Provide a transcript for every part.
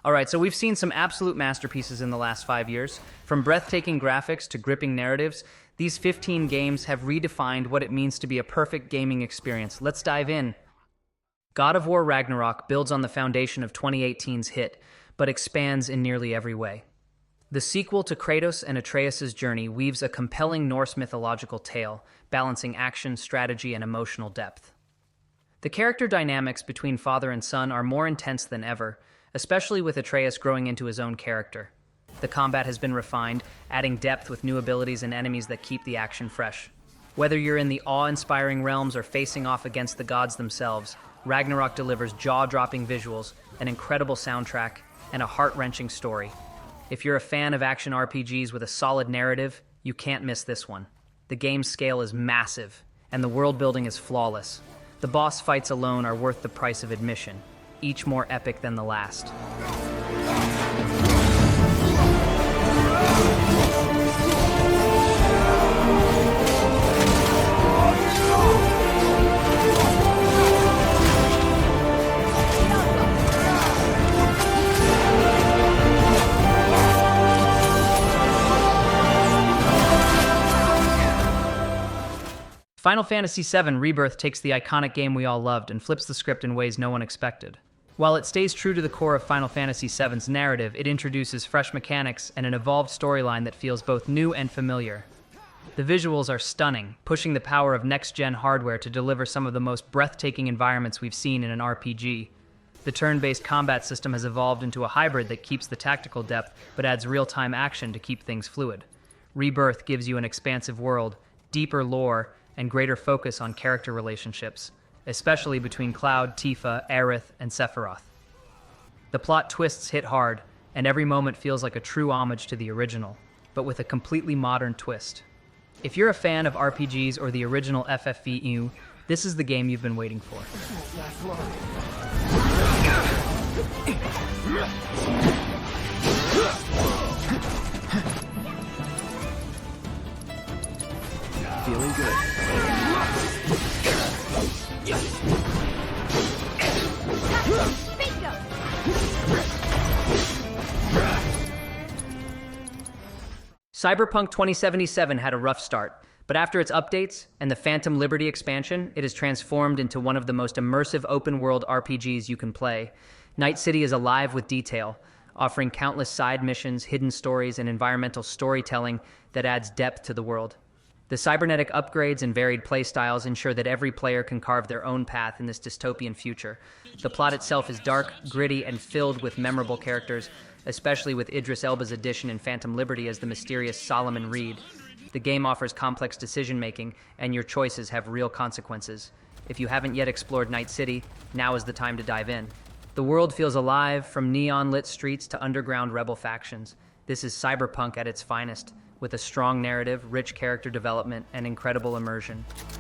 Alright, so we've seen some absolute masterpieces in the last 5 years. From breathtaking graphics to gripping narratives, these 15 games have redefined what it means to be a perfect gaming experience. Let's dive in. God of War Ragnarok builds on the foundation of 2018's hit, but expands in nearly every way. The sequel to Kratos and Atreus' journey weaves a compelling Norse mythological tale, balancing action, strategy, and emotional depth. The character dynamics between father and son are more intense than ever, especially with Atreus growing into his own character. The combat has been refined, adding depth with new abilities and enemies that keep the action fresh. Whether you're in the awe-inspiring realms or facing off against the gods themselves, Ragnarok delivers jaw-dropping visuals, an incredible soundtrack, and a heart-wrenching story. If you're a fan of action RPGs with a solid narrative, you can't miss this one. The game's scale is massive, and the world building is flawless. The boss fights alone are worth the price of admission, each more epic than the last. Final Fantasy VII Rebirth takes the iconic game we all loved and flips the script in ways no one expected. While it stays true to the core of Final Fantasy VII's narrative, it introduces fresh mechanics and an evolved storyline that feels both new and familiar. The visuals are stunning, pushing the power of next-gen hardware to deliver some of the most breathtaking environments we've seen in an RPG. The turn-based combat system has evolved into a hybrid that keeps the tactical depth but adds real-time action to keep things fluid. Rebirth gives you an expansive world, deeper lore, and greater focus on character relationships, especially between Cloud, Tifa, Aerith, and Sephiroth. The plot twists hit hard, and every moment feels like a true homage to the original, but with a completely modern twist. If you're a fan of RPGs or the original FFVU, this is the game you've been waiting for. Feeling good. Cyberpunk 2077 had a rough start, but after its updates and the Phantom Liberty expansion, it has transformed into one of the most immersive open-world RPGs you can play. Night City is alive with detail, offering countless side missions, hidden stories, and environmental storytelling that adds depth to the world. The cybernetic upgrades and varied playstyles ensure that every player can carve their own path in this dystopian future. The plot itself is dark, gritty, and filled with memorable characters, especially with Idris Elba's addition in Phantom Liberty as the mysterious Solomon Reed. The game offers complex decision-making, and your choices have real consequences. If you haven't yet explored Night City, now is the time to dive in. The world feels alive, from neon-lit streets to underground rebel factions. This is Cyberpunk at its finest, with a strong narrative, rich character development, and incredible immersion. She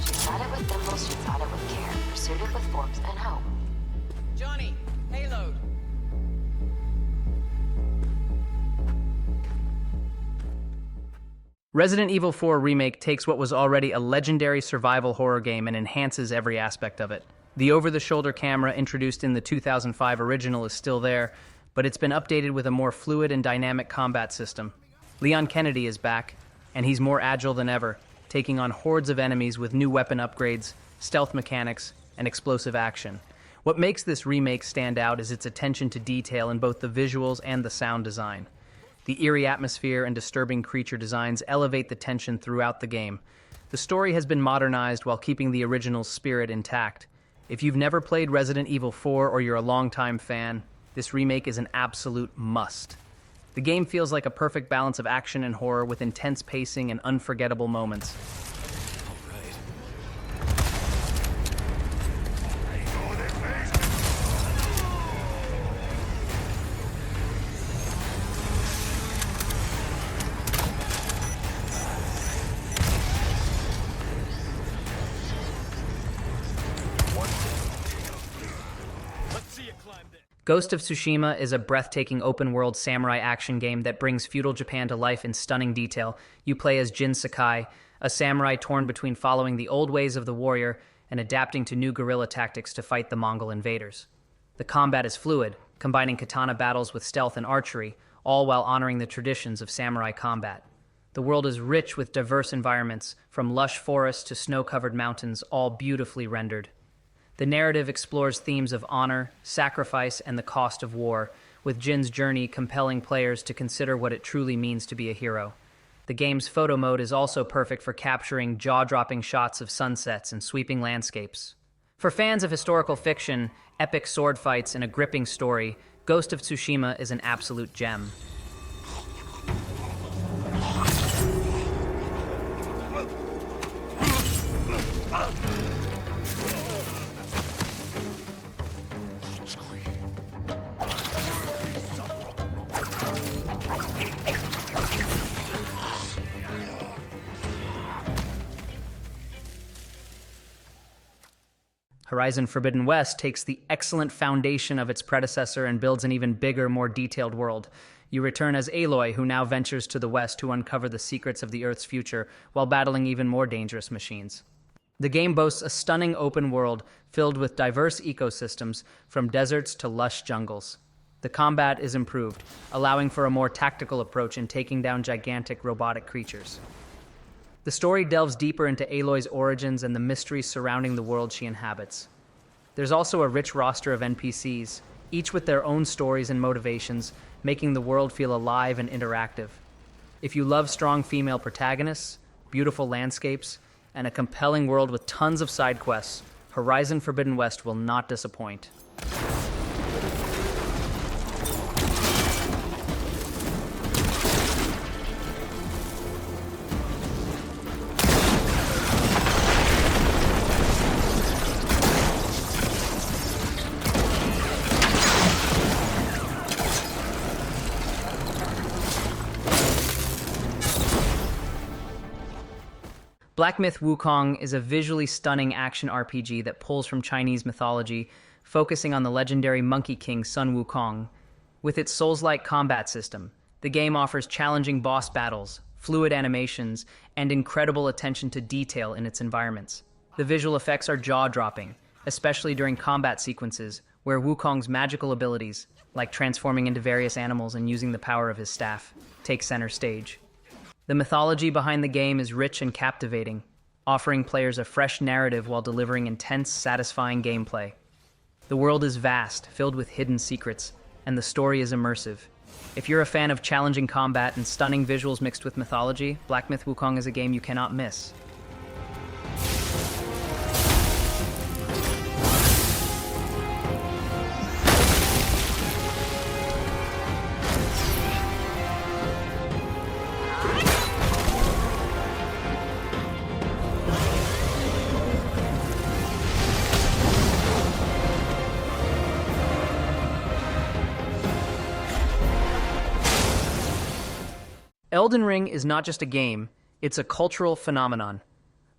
sought it with thimbles, she sought it with care, pursued it with forks and hope. Johnny, payload. Resident Evil 4 Remake takes what was already a legendary survival horror game and enhances every aspect of it. The over-the-shoulder camera introduced in the 2005 original is still there, but it's been updated with a more fluid and dynamic combat system. Leon Kennedy is back, and he's more agile than ever, taking on hordes of enemies with new weapon upgrades, stealth mechanics, and explosive action. What makes this remake stand out is its attention to detail in both the visuals and the sound design. The eerie atmosphere and disturbing creature designs elevate the tension throughout the game. The story has been modernized while keeping the original's spirit intact. If you've never played Resident Evil 4 or you're a longtime fan, this remake is an absolute must. The game feels like a perfect balance of action and horror with intense pacing and unforgettable moments. Ghost of Tsushima is a breathtaking open-world samurai action game that brings feudal Japan to life in stunning detail. You play as Jin Sakai, a samurai torn between following the old ways of the warrior and adapting to new guerrilla tactics to fight the Mongol invaders. The combat is fluid, combining katana battles with stealth and archery, all while honoring the traditions of samurai combat. The world is rich with diverse environments, from lush forests to snow-covered mountains, all beautifully rendered. The narrative explores themes of honor, sacrifice, and the cost of war, with Jin's journey compelling players to consider what it truly means to be a hero. The game's photo mode is also perfect for capturing jaw-dropping shots of sunsets and sweeping landscapes. For fans of historical fiction, epic sword fights, and a gripping story, Ghost of Tsushima is an absolute gem. Horizon Forbidden West takes the excellent foundation of its predecessor and builds an even bigger, more detailed world. You return as Aloy, who now ventures to the west to uncover the secrets of the Earth's future while battling even more dangerous machines. The game boasts a stunning open world filled with diverse ecosystems, from deserts to lush jungles. The combat is improved, allowing for a more tactical approach in taking down gigantic robotic creatures. The story delves deeper into Aloy's origins and the mysteries surrounding the world she inhabits. There's also a rich roster of NPCs, each with their own stories and motivations, making the world feel alive and interactive. If you love strong female protagonists, beautiful landscapes, and a compelling world with tons of side quests, Horizon Forbidden West will not disappoint. Black Myth: Wukong is a visually stunning action RPG that pulls from Chinese mythology, focusing on the legendary Monkey King Sun Wukong. With its Souls-like combat system, the game offers challenging boss battles, fluid animations, and incredible attention to detail in its environments. The visual effects are jaw-dropping, especially during combat sequences, where Wukong's magical abilities, like transforming into various animals and using the power of his staff, take center stage. The mythology behind the game is rich and captivating, offering players a fresh narrative while delivering intense, satisfying gameplay. The world is vast, filled with hidden secrets, and the story is immersive. If you're a fan of challenging combat and stunning visuals mixed with mythology, Black Myth: Wukong is a game you cannot miss. Elden Ring is not just a game, it's a cultural phenomenon.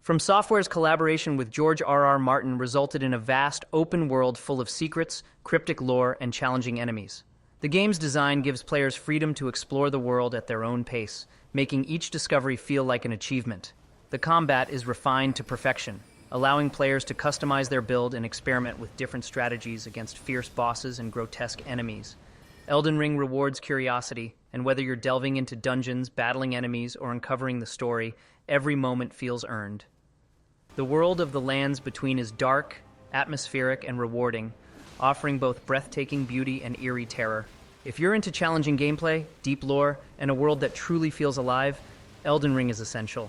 From Software's collaboration with George R.R. Martin resulted in a vast, open world full of secrets, cryptic lore, and challenging enemies. The game's design gives players freedom to explore the world at their own pace, making each discovery feel like an achievement. The combat is refined to perfection, allowing players to customize their build and experiment with different strategies against fierce bosses and grotesque enemies. Elden Ring rewards curiosity, and whether you're delving into dungeons, battling enemies, or uncovering the story, every moment feels earned. The world of the lands between is dark, atmospheric, and rewarding, offering both breathtaking beauty and eerie terror. If you're into challenging gameplay, deep lore, and a world that truly feels alive, Elden Ring is essential.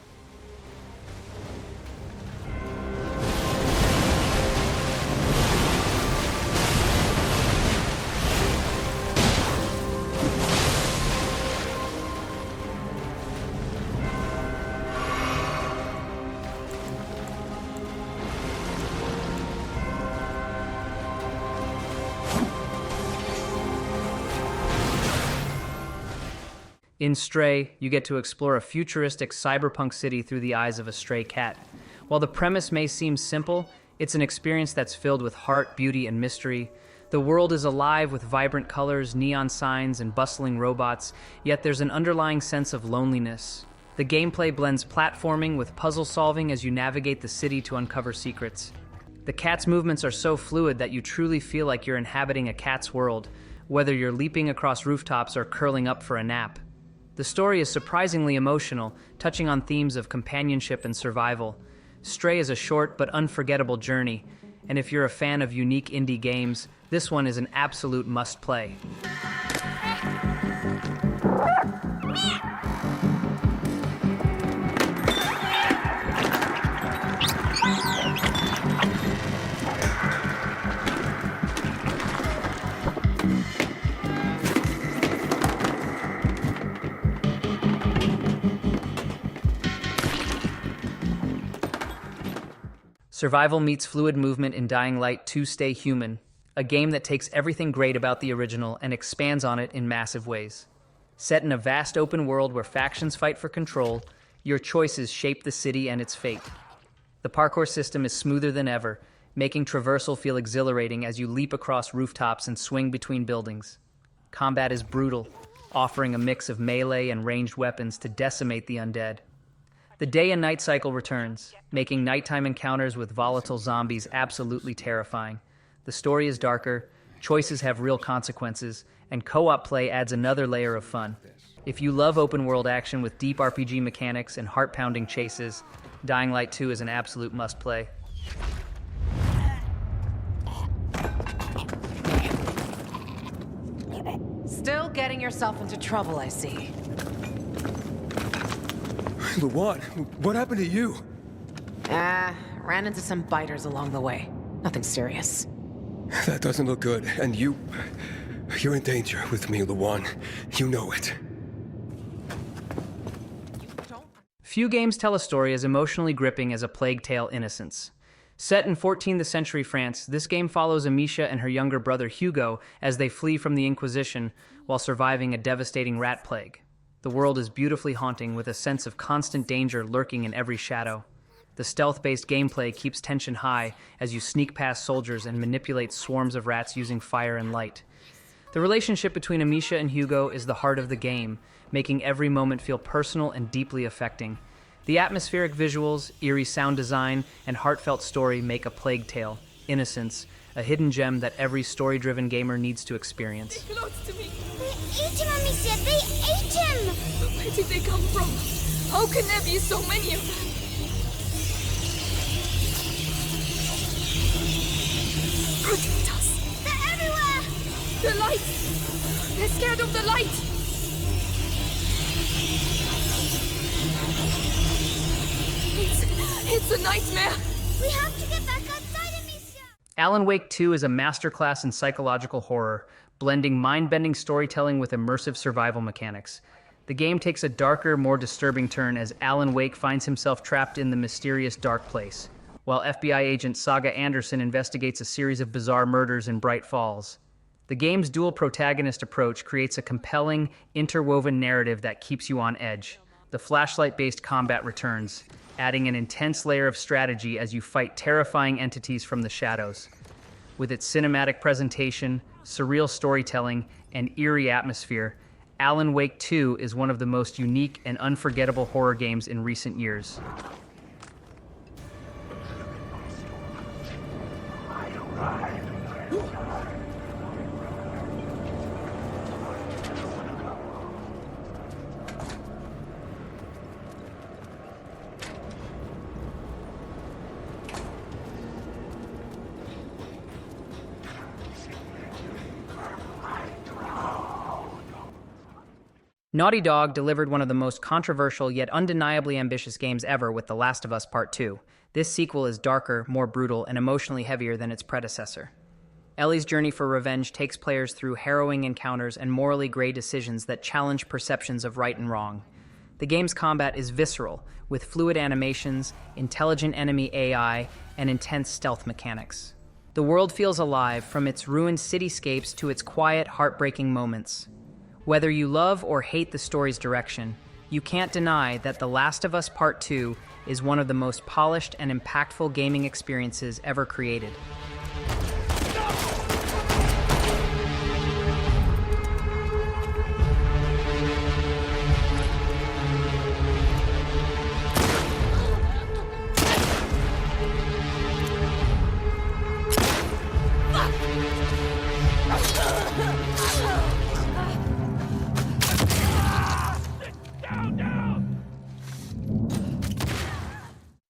In Stray, you get to explore a futuristic cyberpunk city through the eyes of a stray cat. While the premise may seem simple, it's an experience that's filled with heart, beauty, and mystery. The world is alive with vibrant colors, neon signs, and bustling robots, yet there's an underlying sense of loneliness. The gameplay blends platforming with puzzle solving as you navigate the city to uncover secrets. The cat's movements are so fluid that you truly feel like you're inhabiting a cat's world, whether you're leaping across rooftops or curling up for a nap. The story is surprisingly emotional, touching on themes of companionship and survival. Stray is a short but unforgettable journey, and if you're a fan of unique indie games, this one is an absolute must-play. Survival meets fluid movement in Dying Light 2: Stay Human, a game that takes everything great about the original and expands on it in massive ways. Set in a vast open world where factions fight for control, your choices shape the city and its fate. The parkour system is smoother than ever, making traversal feel exhilarating as you leap across rooftops and swing between buildings. Combat is brutal, offering a mix of melee and ranged weapons to decimate the undead. The day and night cycle returns, making nighttime encounters with volatile zombies absolutely terrifying. The story is darker, choices have real consequences, and co-op play adds another layer of fun. If you love open-world action with deep RPG mechanics and heart-pounding chases, Dying Light 2 is an absolute must-play. Still getting yourself into trouble, I see. Luwan, what happened to you? Ran into some biters along the way. Nothing serious. That doesn't look good, and you're in danger with me, Luwan. You know it. Few games tell a story as emotionally gripping as A Plague Tale: Innocence. Set in 14th century France, this game follows Amicia and her younger brother Hugo as they flee from the Inquisition while surviving a devastating rat plague. The world is beautifully haunting with a sense of constant danger lurking in every shadow. The stealth-based gameplay keeps tension high as you sneak past soldiers and manipulate swarms of rats using fire and light. The relationship between Amicia and Hugo is the heart of the game, making every moment feel personal and deeply affecting. The atmospheric visuals, eerie sound design, and heartfelt story make A Plague Tale: Innocence a hidden gem that every story-driven gamer needs to experience. They close to me. They ate him, Amicia! They ate him! Where did they come from? How can there be so many of them? Protect us! They're everywhere! The light! They're scared of the light! It's a nightmare! We have to get back outside, Amicia! Alan Wake 2 is a masterclass in psychological horror, blending mind-bending storytelling with immersive survival mechanics. The game takes a darker, more disturbing turn as Alan Wake finds himself trapped in the mysterious dark place, while FBI agent Saga Anderson investigates a series of bizarre murders in Bright Falls. The game's dual protagonist approach creates a compelling, interwoven narrative that keeps you on edge. The flashlight-based combat returns, adding an intense layer of strategy as you fight terrifying entities from the shadows. With its cinematic presentation, surreal storytelling, and eerie atmosphere, Alan Wake 2 is one of the most unique and unforgettable horror games in recent years. Naughty Dog delivered one of the most controversial yet undeniably ambitious games ever with The Last of Us Part 2. This sequel is darker, more brutal, and emotionally heavier than its predecessor. Ellie's journey for revenge takes players through harrowing encounters and morally gray decisions that challenge perceptions of right and wrong. The game's combat is visceral, with fluid animations, intelligent enemy AI, and intense stealth mechanics. The world feels alive, from its ruined cityscapes to its quiet, heartbreaking moments. Whether you love or hate the story's direction, you can't deny that The Last of Us Part 2 is one of the most polished and impactful gaming experiences ever created.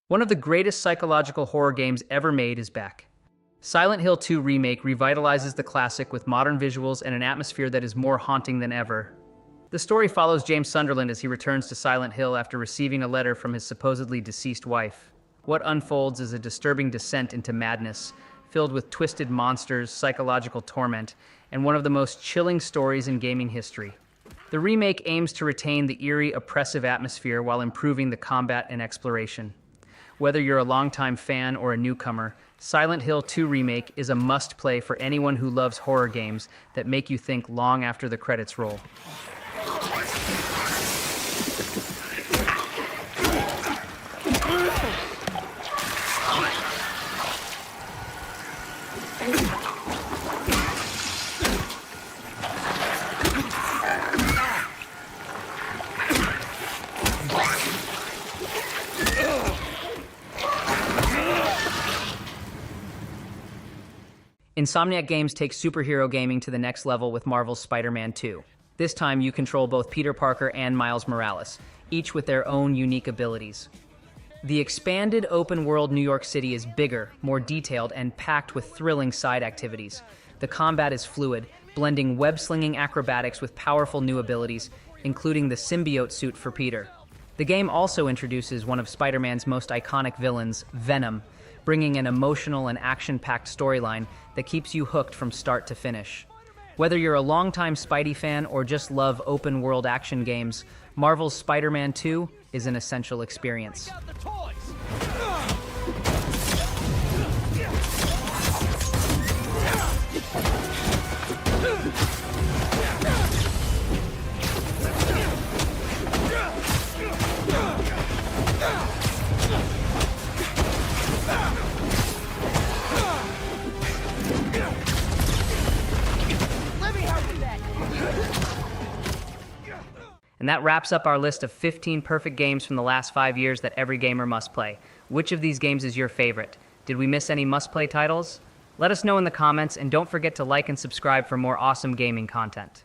One of the greatest psychological horror games ever made is back. Silent Hill 2 Remake revitalizes the classic with modern visuals and an atmosphere that is more haunting than ever. The story follows James Sunderland as he returns to Silent Hill after receiving a letter from his supposedly deceased wife. What unfolds is a disturbing descent into madness, filled with twisted monsters, psychological torment, and one of the most chilling stories in gaming history. The remake aims to retain the eerie, oppressive atmosphere while improving the combat and exploration. Whether you're a longtime fan or a newcomer, Silent Hill 2 Remake is a must-play for anyone who loves horror games that make you think long after the credits roll. Insomniac Games takes superhero gaming to the next level with Marvel's Spider-Man 2. This time you control both Peter Parker and Miles Morales, each with their own unique abilities. The expanded open-world New York City is bigger, more detailed, and packed with thrilling side activities. The combat is fluid, blending web-slinging acrobatics with powerful new abilities, including the symbiote suit for Peter. The game also introduces one of Spider-Man's most iconic villains, Venom, bringing an emotional and action-packed storyline that keeps you hooked from start to finish. Whether you're a longtime Spidey fan or just love open-world action games, Marvel's Spider-Man 2 is an essential experience. And that wraps up our list of 15 perfect games from the last 5 years that every gamer must play. Which of these games is your favorite? Did we miss any must-play titles? Let us know in the comments, and don't forget to like and subscribe for more awesome gaming content.